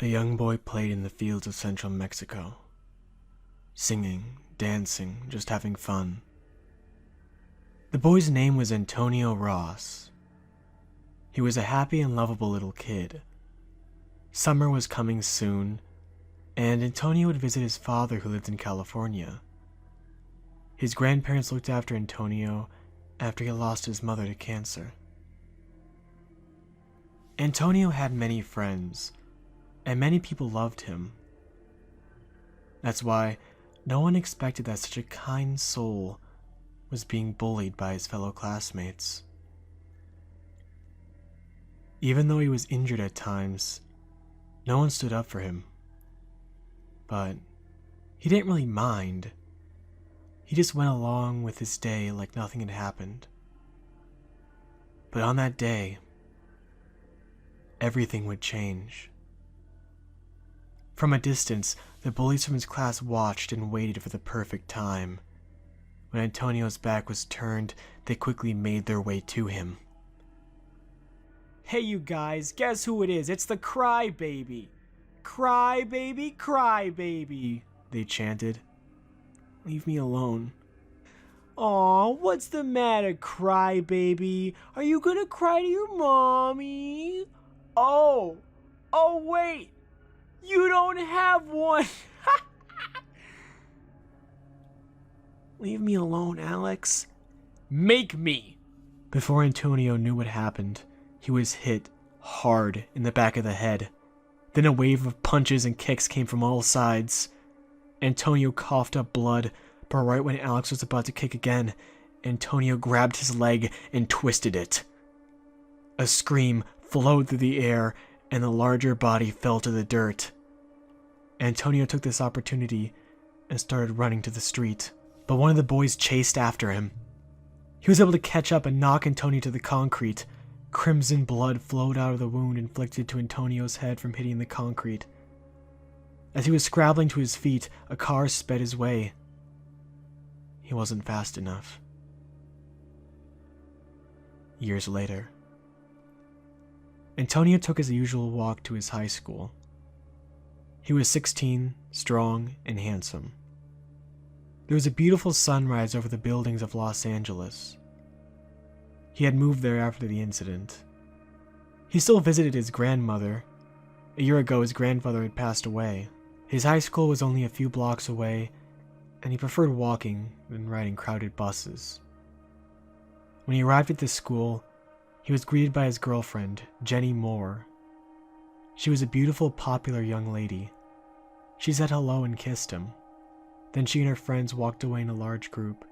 A young boy played in the fields of central Mexico, singing, dancing, just having fun. The boy's name was Antonio Ross. He was a happy and lovable little kid. Summer was coming soon, and Antonio would visit his father who lived in California. His grandparents looked after Antonio after he lost his mother to cancer. Antonio had many friends, and many people loved him. That's why no one expected that such a kind soul was being bullied by his fellow classmates. Even though he was injured at times, no one stood up for him. But he didn't really mind. He just went along with his day like nothing had happened. But on that day, everything would change. From a distance, the bullies from his class watched and waited for the perfect time. When Antonio's back was turned, they quickly made their way to him. Hey you guys, guess who it is? It's the Crybaby. Crybaby, Crybaby, They chanted. Leave me alone. Aw, what's the matter, Crybaby? Are you gonna cry to your mommy? Oh wait, you don't have one. Leave me alone, Alex. Make me. Before Antonio knew what happened, he was hit hard in the back of the head. Then a wave of punches and kicks came from all sides. Antonio coughed up blood, but right when Alex was about to kick again, Antonio grabbed his leg and twisted it. A scream flowed through the air, and the larger body fell to the dirt. Antonio took this opportunity and started running to the street, but one of the boys chased after him. He was able to catch up and knock Antonio to the concrete. Crimson blood flowed out of the wound inflicted to Antonio's head from hitting the concrete. As he was scrabbling to his feet, a car sped his way. He wasn't fast enough. Years later, Antonio took his usual walk to his high school. He was 16, strong, and handsome. There was a beautiful sunrise over the buildings of Los Angeles. He had moved there after the incident. He still visited his grandmother. A year ago, his grandfather had passed away. His high school was only a few blocks away, and he preferred walking than riding crowded buses. When he arrived at this school, he was greeted by his girlfriend, Jenny Moore. She was a beautiful, popular young lady. She said hello and kissed him. Then she and her friends walked away in a large group.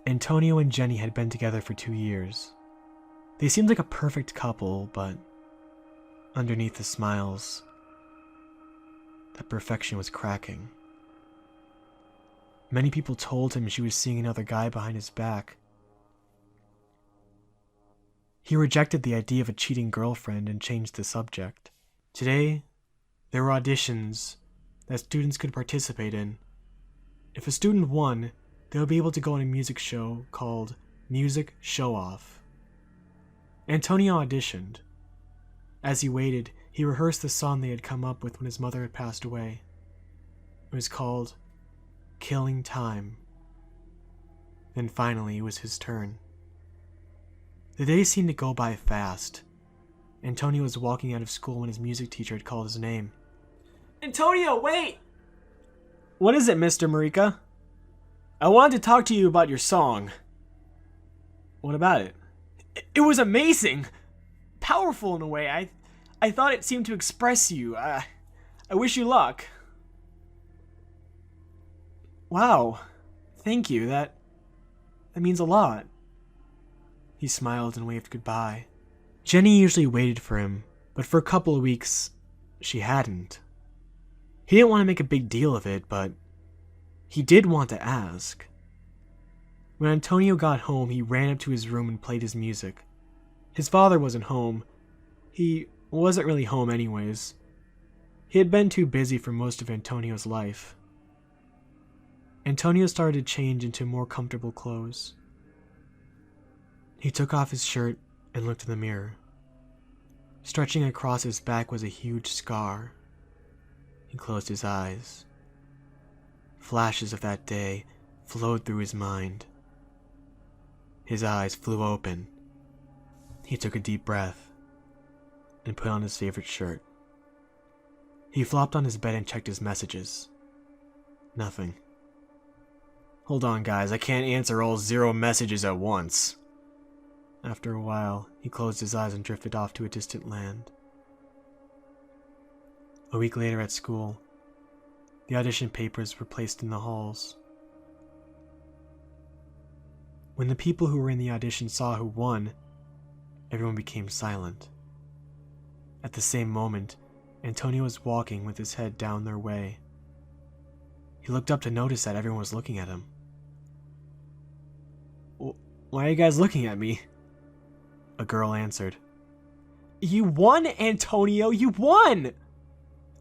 Antonio and Jenny had been together for 2 years. They seemed like a perfect couple, but underneath the smiles, that perfection was cracking. Many people told him she was seeing another guy behind his back. He rejected the idea of a cheating girlfriend and changed the subject. Today, there were auditions that students could participate in. If a student won, they would be able to go on a music show called Music Show-Off. Antonio auditioned. As he waited, he rehearsed the song they had come up with when his mother had passed away. It was called Killing Time. Then finally, it was his turn. The days seemed to go by fast. Antonio was walking out of school when his music teacher had called his name. Antonio, wait! What is it, Mr. Marika? I wanted to talk to you about your song. What about it? It was amazing! Powerful in a way. I thought it seemed to express you. I wish you luck. Wow. Thank you. That means a lot. He smiled and waved goodbye. Jenny usually waited for him, but for a couple of weeks, she hadn't. He didn't want to make a big deal of it, but he did want to ask. When Antonio got home, he ran up to his room and played his music. His father wasn't home. He wasn't really home anyways. He had been too busy for most of Antonio's life. Antonio started to change into more comfortable clothes. He took off his shirt and looked in the mirror. Stretching across his back was a huge scar. He closed his eyes. Flashes of that day flowed through his mind. His eyes flew open. He took a deep breath and put on his favorite shirt. He flopped on his bed and checked his messages. Nothing. Hold on, guys, I can't answer all 0 messages at once. After a while, he closed his eyes and drifted off to a distant land. A week later at school, the audition papers were placed in the halls. When the people who were in the audition saw who won, everyone became silent. At the same moment, Antonio was walking with his head down their way. He looked up to notice that everyone was looking at him. Why are you guys looking at me? A girl answered. You won, Antonio! You won!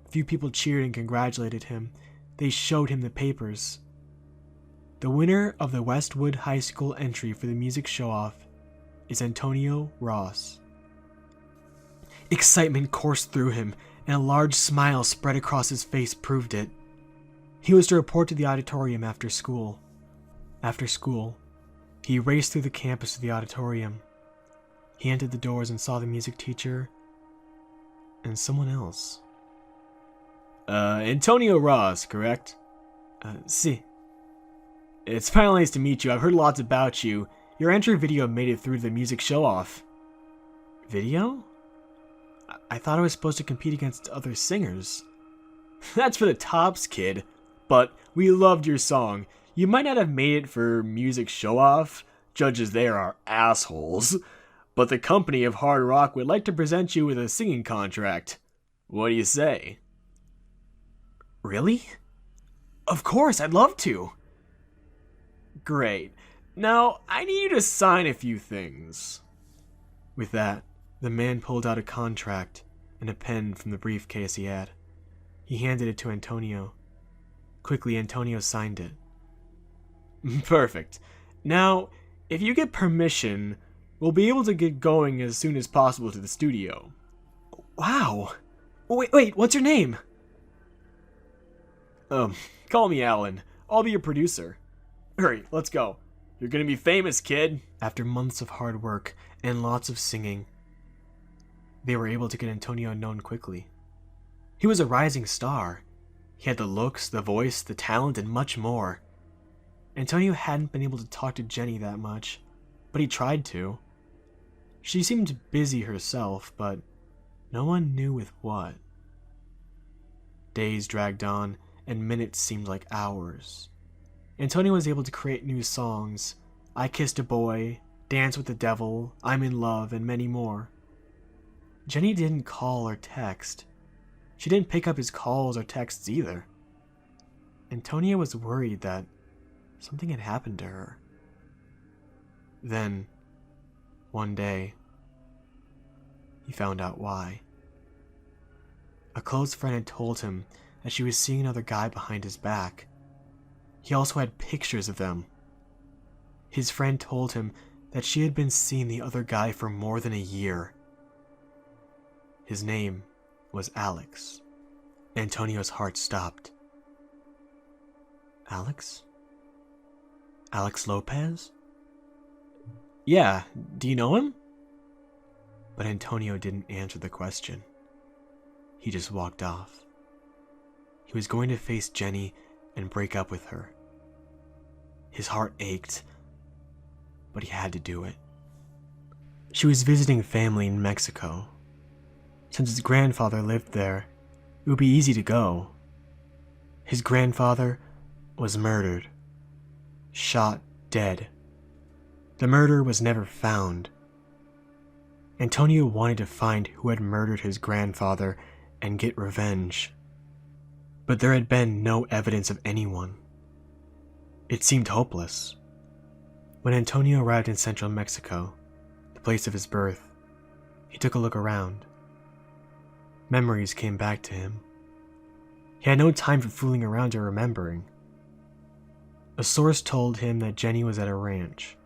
A few people cheered and congratulated him. They showed him the papers. The winner of the Westwood High School entry for the music show-off is Antonio Ross. Excitement coursed through him, and a large smile spread across his face proved it. He was to report to the auditorium after school. After school, he raced through the campus to the auditorium. He entered the doors and saw the music teacher and someone else. Antonio Ross, correct? Si. It's finally nice to meet you. I've heard lots about you. Your entry video made it through the music show-off. Video? I thought I was supposed to compete against other singers. That's for the tops, kid. But we loved your song. You might not have made it for music show-off. Judges there are assholes. But the company of hard rock would like to present you with a singing contract. What do you say? Really? Of course, I'd love to. Great. Now, I need you to sign a few things. With that, the man pulled out a contract and a pen from the briefcase he had. He handed it to Antonio. Quickly, Antonio signed it. Perfect. Now, if you get permission, we'll be able to get going as soon as possible to the studio. Wow. Wait, what's your name? Call me Alan. I'll be your producer. Hurry, let's go. You're gonna be famous, kid. After months of hard work and lots of singing, they were able to get Antonio known quickly. He was a rising star. He had the looks, the voice, the talent, and much more. Antonio hadn't been able to talk to Jenny that much, but he tried to. She seemed busy herself, but no one knew with what. Days dragged on, and minutes seemed like hours. Antonio was able to create new songs, I Kissed a Boy, Dance with the Devil, I'm in Love, and many more. Jenny didn't call or text. She didn't pick up his calls or texts either. Antonio was worried that something had happened to her. Then, one day, he found out why. A close friend had told him that she was seeing another guy behind his back. He also had pictures of them. His friend told him that she had been seeing the other guy for more than a year. His name was Alex. Antonio's heart stopped. Alex? Alex Lopez? Yeah, do you know him? But Antonio didn't answer the question. He just walked off. He was going to face Jenny and break up with her. His heart ached, but he had to do it. She was visiting family in Mexico. Since his grandfather lived there, it would be easy to go. His grandfather was murdered. Shot dead. The murderer was never found. Antonio wanted to find who had murdered his grandfather and get revenge. But there had been no evidence of anyone. It seemed hopeless. When Antonio arrived in central Mexico, the place of his birth, he took a look around. Memories came back to him. He had no time for fooling around or remembering. A source told him that Jenny was at a ranch.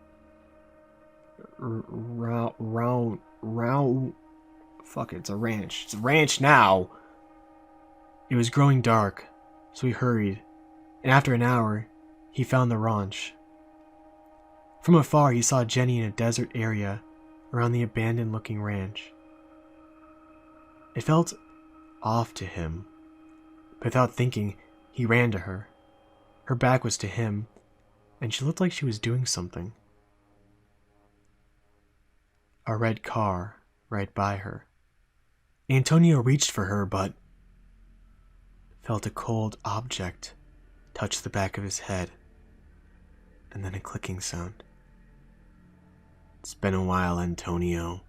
Fuck it, it's a ranch. It's a ranch now! It was growing dark, so he hurried, and after an hour, he found the ranch. From afar, he saw Jenny in a desert area around the abandoned-looking ranch. It felt off to him. Without thinking, he ran to her. Her back was to him, and she looked like she was doing something. A red car right by her. Antonio reached for her, but felt a cold object touch the back of his head, and then a clicking sound. It's been a while, Antonio.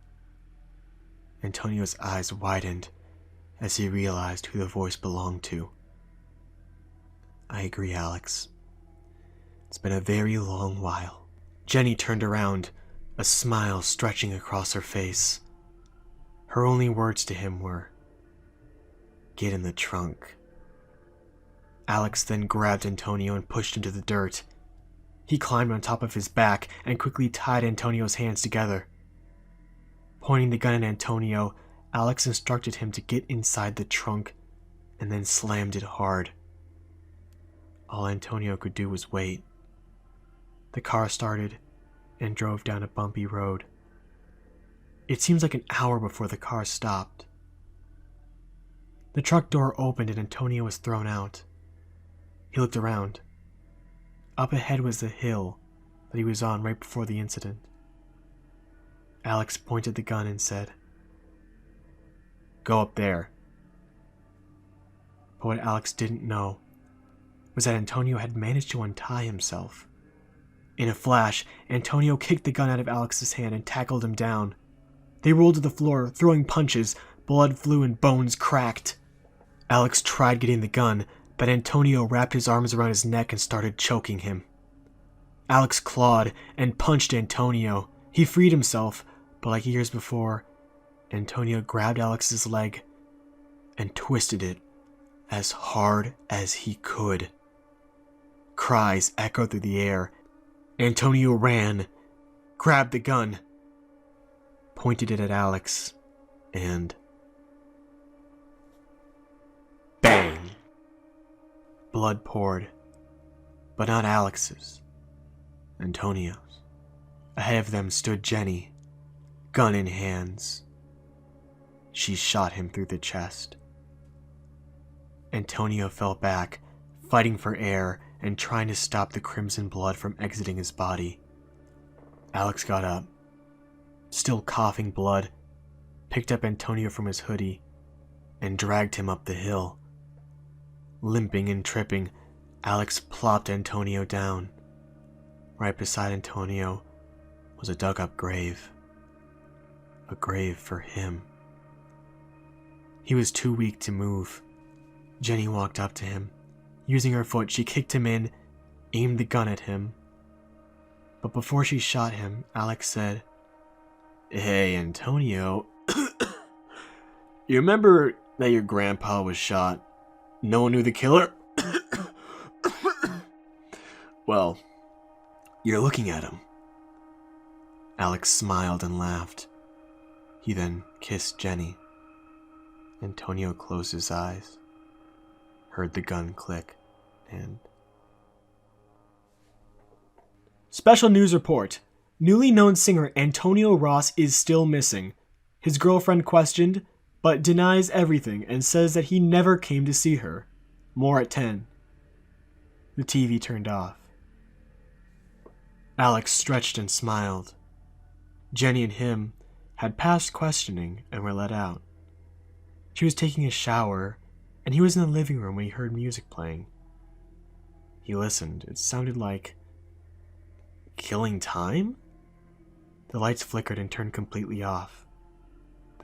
Antonio's eyes widened as he realized who the voice belonged to. I agree, Alex. It's been a very long while. Jenny turned around, a smile stretching across her face. Her only words to him were, "Get in the trunk." Alex then grabbed Antonio and pushed him to the dirt. He climbed on top of his back and quickly tied Antonio's hands together. Pointing the gun at Antonio, Alex instructed him to get inside the trunk and then slammed it hard. All Antonio could do was wait. The car started and drove down a bumpy road. It seems like an hour before the car stopped. The truck door opened and Antonio was thrown out. He looked around. Up ahead was the hill that he was on right before the incident. Alex pointed the gun and said, "Go up there." But what Alex didn't know was that Antonio had managed to untie himself. In a flash, Antonio kicked the gun out of Alex's hand and tackled him down. They rolled to the floor, throwing punches. Blood flew and bones cracked. Alex tried getting the gun, but Antonio wrapped his arms around his neck and started choking him. Alex clawed and punched Antonio. He freed himself, but like years before, Antonio grabbed Alex's leg and twisted it as hard as he could. Cries echoed through the air. Antonio ran, grabbed the gun, pointed it at Alex, and bang! Blood poured, but not Alex's, Antonio's. Ahead of them stood Jenny, gun in hands. She shot him through the chest. Antonio fell back, fighting for air and trying to stop the crimson blood from exiting his body. Alex got up, still coughing blood, picked up Antonio from his hoodie, and dragged him up the hill. Limping and tripping, Alex plopped Antonio down. Right beside Antonio was a dug-up grave. A grave for him. He was too weak to move. Jenny walked up to him. Using her foot, she kicked him in, aimed the gun at him. But before she shot him, Alex said, "Hey, Antonio, you remember that your grandpa was shot? No one knew the killer?" "Well, you're looking at him." Alex smiled and laughed. He then kissed Jenny. Antonio closed his eyes, heard the gun click, and... Special news report. Newly known singer Antonio Ross is still missing. His girlfriend questioned, but denies everything and says that he never came to see her. More at 10. The TV turned off. Alex stretched and smiled. Jenny and him had passed questioning and were let out. She was taking a shower, and he was in the living room when he heard music playing. He listened. It sounded like killing time? The lights flickered and turned completely off.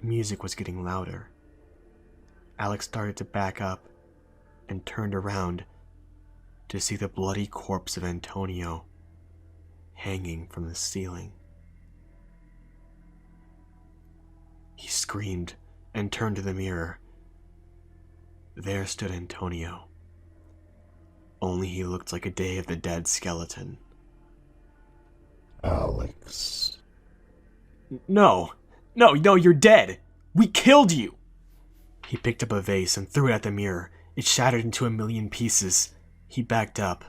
The music was getting louder. Alex started to back up and turned around to see the bloody corpse of Antonio hanging from the ceiling. He screamed and turned to the mirror. There stood Antonio. Only he looked like a Day of the Dead skeleton. Alex. No, you're dead. We killed you. He picked up a vase and threw it at the mirror. It shattered into a million pieces. He backed up,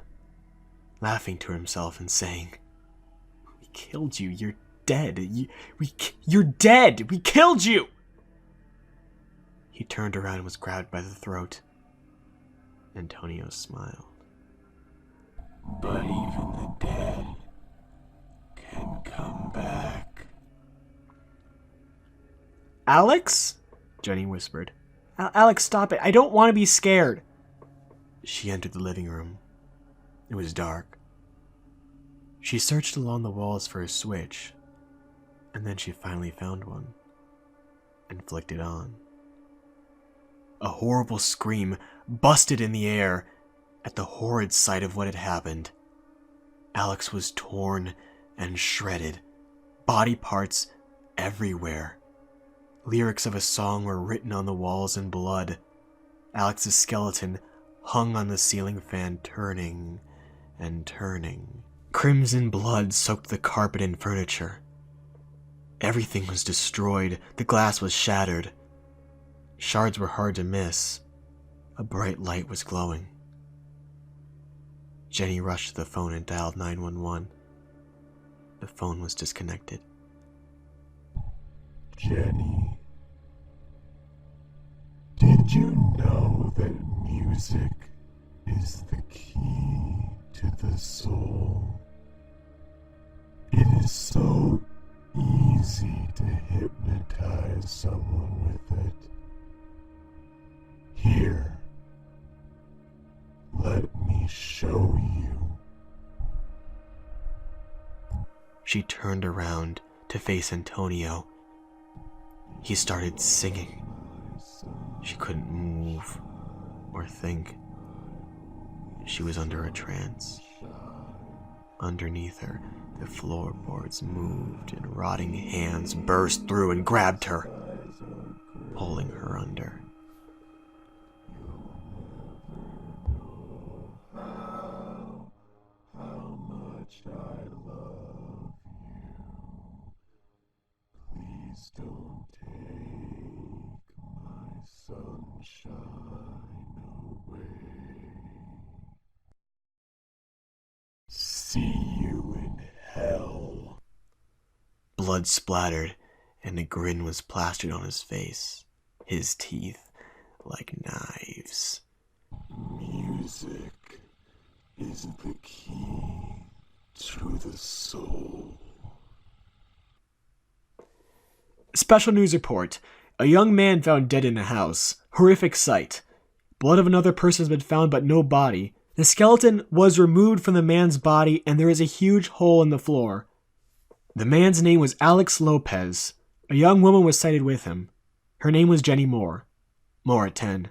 laughing to himself and saying, "We killed you. You're dead. You're dead. We killed you!" He turned around and was grabbed by the throat. Antonio smiled. But even the dead can come back. "Alex?" Jenny whispered. "Alex, stop it. I don't want to be scared." She entered the living room. It was dark. She searched along the walls for a switch, and then she finally found one and flicked it on. A horrible scream busted in the air at the horrid sight of what had happened. Alex was torn and shredded, body parts everywhere. Lyrics of a song were written on the walls in blood. Alex's skeleton hung on the ceiling fan, turning and turning. Crimson blood soaked the carpet and furniture. Everything was destroyed. The glass was shattered. Shards were hard to miss. A bright light was glowing. Jenny rushed to the phone and dialed 911. The phone was disconnected. Jenny, did you know that music is the key to the soul? It is so easy to hypnotize someone with it. Here, let me show you. She turned around to face Antonio. He started singing. She couldn't move or think. She was under a trance. Underneath her, the floorboards moved and rotting hands burst through and grabbed her, pulling her under. How much I love you. Please don't take my sunshine away. See you in hell. Blood splattered, and a grin was plastered on his face, his teeth like knives. Music is the key to the soul. Special news report. A young man found dead in a house. Horrific sight. Blood of another person has been found, but no body. The skeleton was removed from the man's body, and there is a huge hole in the floor. The man's name was Alex Lopez. A young woman was sighted with him. Her name was Jenny Moore. More at 10.